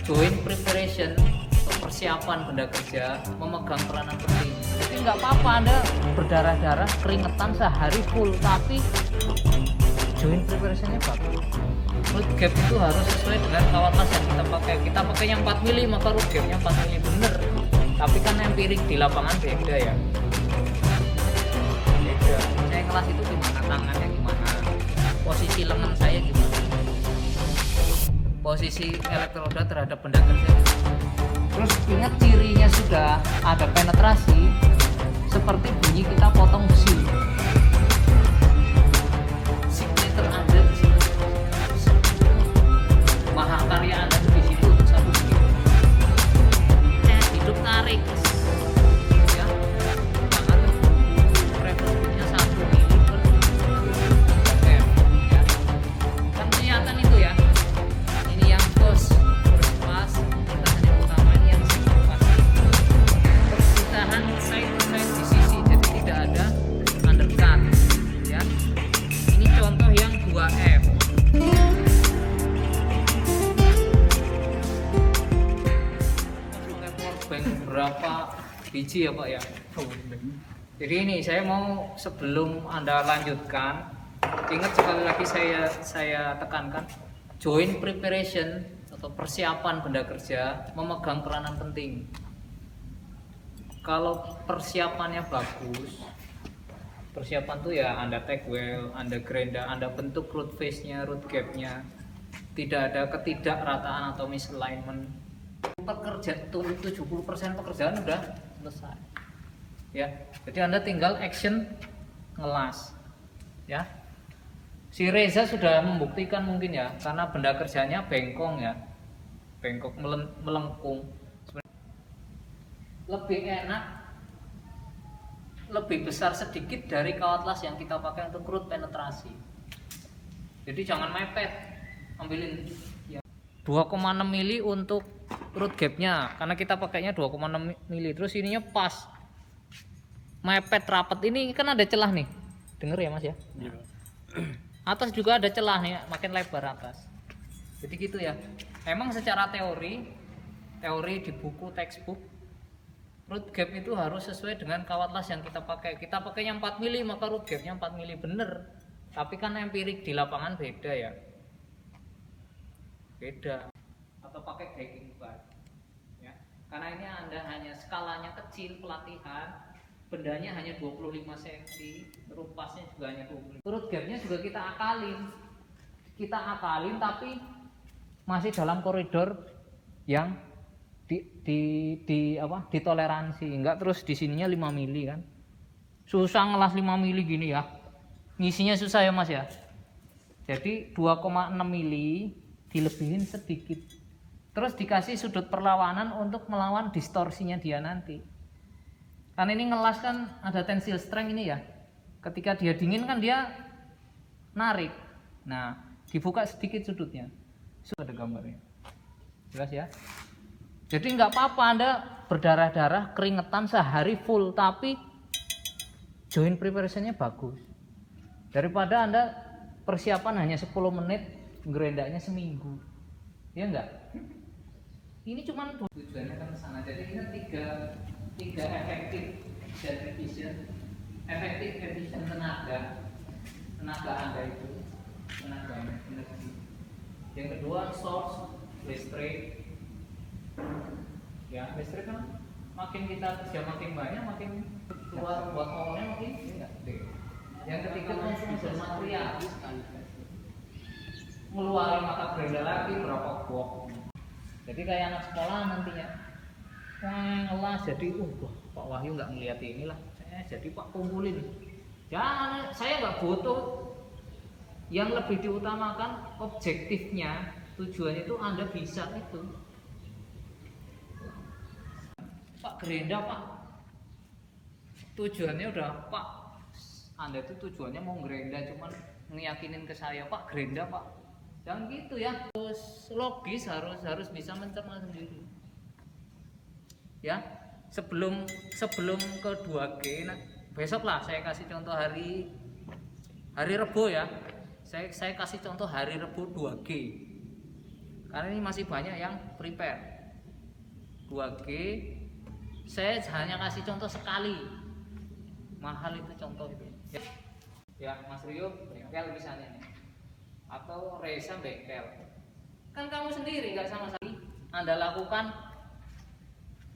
joint preparation atau persiapan benda kerja memegang peranan penting. Jadi nggak apa-apa Anda berdarah-darah, keringetan sehari full, tapi joint preparationnya bagus. Root gap itu harus sesuai dengan kawasan yang kita pakai. Kita pakainya 4 mili, maka root gapnya 4 mili bener. Tapi kan empirik di lapangan beda ya. Beda. Saya kelas itu gimana, tangannya gimana, posisi lengan saya gimana, posisi elektroda terhadap benda kerja. Terus ingat cirinya sudah ada penetrasi, seperti bunyi kita potong besi. Signature Anda di situ, mahakarya Anda di situ untuk satu bunyi. Hidup tarik, ya, maka revolusinya 1 mili per m, ya. Kan kelihatan itu ya. Ini yang bos pas lintasan yang utama, ini yang pas perpisahan side to side di sisi, jadi tidak ada undercut ya. Ini contoh yang 2F. Pakai powerbank berapa biji ya Pak ya? Jadi ini saya mau, sebelum Anda lanjutkan, ingat sekali lagi saya tekankan, joint preparation atau persiapan benda kerja memegang peranan penting. Kalau persiapannya bagus, persiapan tuh ya Anda take well, Anda gerinda, Anda bentuk root face-nya, root gap-nya, tidak ada ketidakrataan atau misalignment. Pekerja tuh 70% pekerjaan udah selesai. Ya. Jadi Anda tinggal action ngelas. Ya. Si Reza sudah membuktikan mungkin ya, karena benda kerjanya bengkong ya. Bengkok melengkung. Lebih enak, lebih besar sedikit dari kawat las yang kita pakai untuk root penetrasi. Jadi jangan mepet, ambilin ya. 2,6 mili untuk root gapnya, karena kita pakainya 2,6 mili. Terus ininya pas, mepet rapat. Ini kan ada celah nih, denger ya Mas ya. Atas juga ada celah nih, makin lebar atas. Jadi gitu ya. Emang secara teori di buku textbook, root gap itu harus sesuai dengan kawat las yang kita pakai. Kita pakainya 4 mili, maka root gapnya 4 mili bener. Tapi kan empirik di lapangan beda ya. Beda. Atau pakai guiding bar. Ya. Karena ini Anda hanya skalanya kecil pelatihan, bendanya hanya 25 cm, rupasnya juga hanya 20. Root gapnya juga kita akalin, tapi masih dalam koridor yang ditoleransi. Enggak terus di sininya 5 mili kan. Susah ngelas 5 mili gini ya. Ngisinya susah ya Mas ya. Jadi 2,6 mili dilebihin sedikit. Terus dikasih sudut perlawanan untuk melawan distorsinya dia nanti. Kan ini ngelas kan ada tensile strength ini ya. Ketika dia dingin kan dia narik. Nah, dibuka sedikit sudutnya. Sudah ada gambarnya. Jelas ya? Jadi nggak apa-apa Anda berdarah-darah, keringetan sehari full, tapi joint preparationnya bagus. Daripada Anda persiapan hanya 10 menit, gerendaknya seminggu. Ya enggak? Ini cuma tujuannya kan ke sana. Jadi ini tiga efektif dan efisien. Efektif, efisien tenaga Anda itu, tenaga energi. Yang kedua source listrik. Ya, listrik kan makin kita kerja makin banyak, makin keluar buat powernya makin gede. Yang ketiga konsumsi material. Ngeluarin mata gerenda lagi berapa box. Jadi kayak anak sekolah nantinya. Ngelas jadi Pak Wahyu nggak ngeliat inilah. Saya jadi Pak kumpulin. Jangan, saya nggak butuh. Yang lebih diutamakan objektifnya, tujuannya itu Anda bisa itu. Pak gerenda Pak, tujuannya udah Pak, Anda itu tujuannya mau gerenda, cuman ngeyakinin ke saya Pak gerenda Pak, jangan gitu ya. Terus logis, harus bisa mencerna sendiri ya. Sebelum ke 2G, nah, besok lah saya kasih contoh hari Rebo ya. Saya kasih contoh hari Rebo 2G. karena ini masih banyak yang prepare. 2G saya hanya kasih contoh sekali, mahal itu contoh itu ya. Mas Rio bengkel misalnya nih, atau Reza bengkel, kan kamu sendiri nggak sama sekali Anda lakukan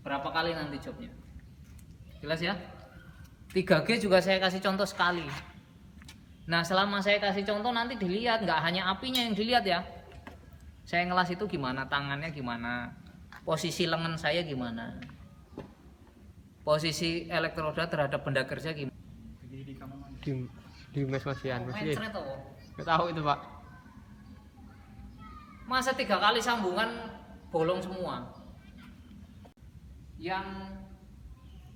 berapa kali nanti jobnya, jelas ya. 3G juga saya kasih contoh sekali. Nah selama saya kasih contoh nanti dilihat, nggak hanya apinya yang dilihat ya, saya ngelas itu gimana, tangannya gimana, posisi lengan saya gimana, posisi elektroda terhadap benda kerja gimana. Di mes masian masih nggak tahu itu Pak. Masa 3 kali sambungan bolong semua. Yang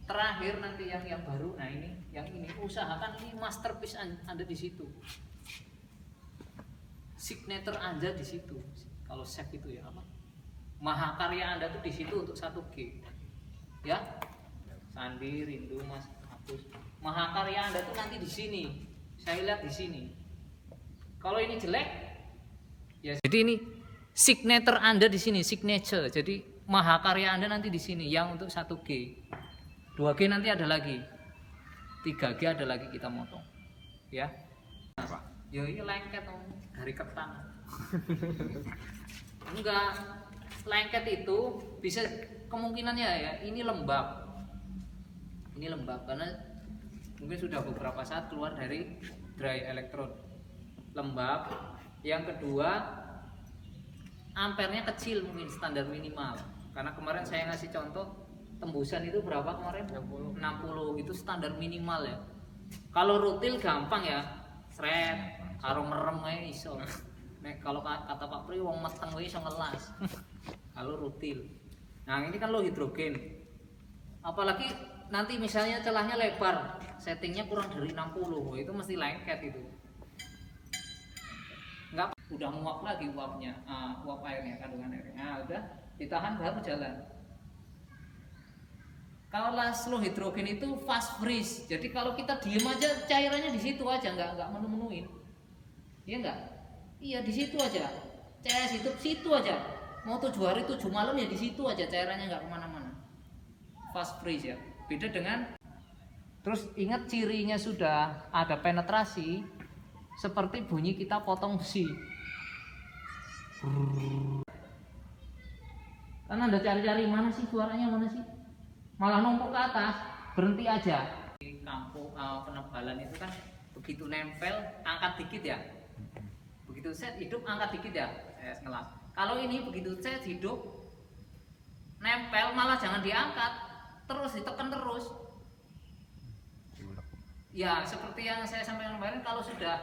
terakhir nanti yang baru, nah ini yang ini usahakan ini masterpiece Anda di situ, signature Anda di situ. Kalau chef itu ya apa, mahakarya Anda tuh di situ untuk 1G ya. Sandi, Rindu, Mas Agus, mahakarya Anda tuh nanti di sini. Saya lihat di sini. Kalau ini jelek ya, jadi ini signature Anda di sini, signature. Jadi mahakarya Anda nanti di sini yang untuk 1G. 2G nanti ada lagi, 3G ada lagi kita motong ya. Ya ini lengket dari ketan. Enggak, lengket itu bisa kemungkinannya ya ini lembab karena mungkin sudah beberapa saat keluar dari dry electrode, lembab. Yang kedua, ampernya kecil, mungkin standar minimal, karena kemarin saya ngasih contoh tembusan itu berapa kemarin? 60 itu standar minimal ya. Kalau rutil gampang ya, seret, karo merem aja iso. Nek kalau kata Pak Pri wong meteng wae iso ngelas. Kalau rutil. Nah, ini kan lo hidrogen. Apalagi nanti misalnya celahnya lebar, settingnya kurang dari 60, itu mesti lengket itu. Enggak, udah muap lagi uapnya, uap airnya, kandungan airnya. Nah, udah ditahan baru jalan. Kalau slow hidrogen itu fast freeze, jadi kalau kita diem aja cairannya di situ aja, nggak menu-menuin, iya nggak? Iya di situ aja, CS itu situ aja, mau 7 hari 7 malam ya di situ aja, cairannya nggak kemana-mana, fast freeze ya. Beda dengan, terus ingat cirinya sudah ada penetrasi, seperti bunyi kita potong besi. Kan Anda cari-cari mana sih suaranya, mana sih? Malah numpuk ke atas, berhenti aja. Di kampung penebalan itu kan begitu nempel, angkat dikit ya. Begitu set hidup, angkat dikit ya. Saya ngelas. Kalau ini begitu set hidup, nempel malah jangan diangkat, terus ditekan terus. Ya seperti yang saya sampaikan kemarin, kalau sudah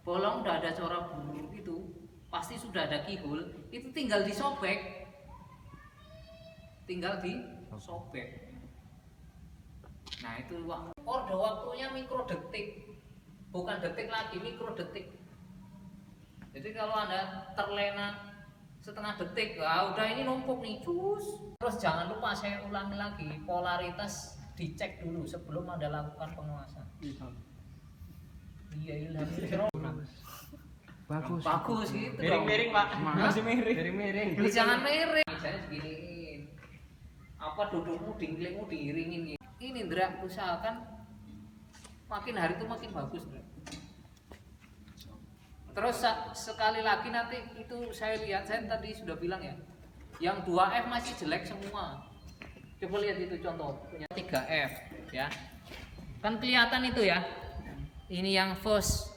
bolong, udah ada corak buruk itu, pasti sudah ada kihul, itu tinggal disobek. Nah itu order waktunya mikrodetik, bukan detik lagi, mikrodetik. Jadi kalau Anda terlena setengah detik, udah ini numpuk nih, cus. Terus jangan lupa saya ulangi lagi, polaritas dicek dulu sebelum Anda lakukan pengawasan. Iya, bagus gitu. Miring Pak, masih miring. Jangan miring. Saya seginiin. Apa dudukmu, dinglingmu diiringin. Ini Ndra, usahakan makin hari itu makin bagus, Ndra. Terus sekali lagi nanti itu saya lihat, saya tadi sudah bilang ya, yang 2F masih jelek semua. Coba lihat itu contoh punya 3F ya. Kan kelihatan itu ya. Ini yang first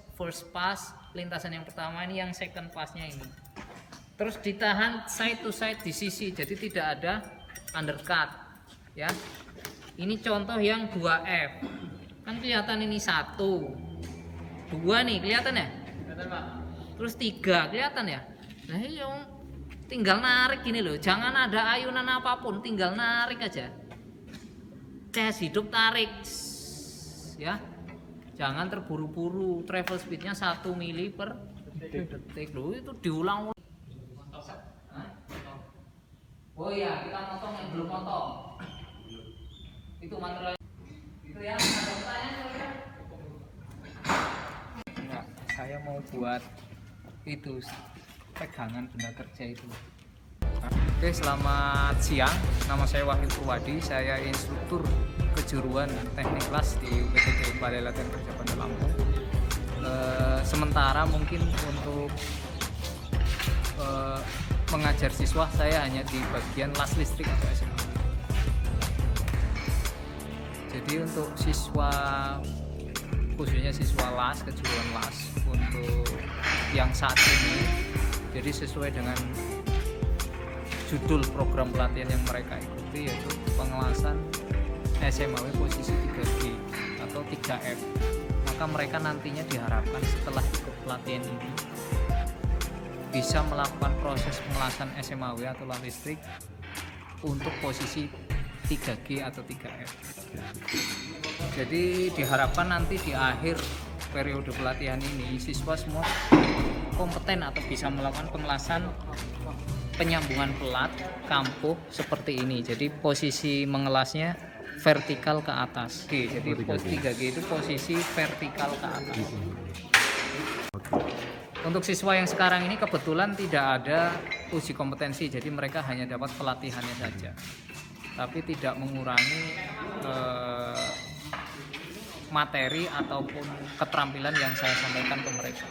pass, lintasan yang pertama, ini yang second passnya ini. Terus ditahan side to side di sisi, jadi tidak ada undercut ya. Ini contoh yang 2F. Kan kelihatan ini 1, 2 nih, kelihatan ya? Kelihatan Pak. Terus 3 kelihatan ya? Nah, iya, tinggal narik gini loh. Jangan ada ayunan apapun, tinggal narik aja. Ces hidup tarik. Ya. Jangan terburu-buru. Travel speednya 1 mili per detik loh, itu diulang. Oh iya, kita motong yang belum motong. Itu material itu ya. Ada pertanyaan? Enggak, saya mau buat itu pegangan benda kerja itu. Oke, selamat siang. Nama saya Wahyu Purwadi. Saya instruktur kejuruan teknik kelas di UPTJ Balai Latihan Kerja Bandar Lampung. Sementara mungkin untuk mengajar siswa saya hanya di bagian las listrik atau SMA. Jadi untuk siswa, khususnya siswa las, kejuruan las, untuk yang saat ini, jadi sesuai dengan judul program pelatihan yang mereka ikuti, yaitu pengelasan SMAW posisi 3G atau 3F. Maka mereka nantinya diharapkan setelah ikut pelatihan ini bisa melakukan proses pengelasan SMAW atau las listrik untuk posisi 3G atau 3F. Jadi diharapkan nanti di akhir periode pelatihan ini siswa semua kompeten atau bisa melakukan pengelasan penyambungan pelat kampuh seperti ini. Jadi posisi mengelasnya vertikal ke atas. Jadi posisi 3G itu posisi vertikal ke atas. Untuk siswa yang sekarang ini kebetulan tidak ada uji kompetensi, jadi mereka hanya dapat pelatihannya saja, tapi tidak mengurangi materi ataupun keterampilan yang saya sampaikan ke mereka.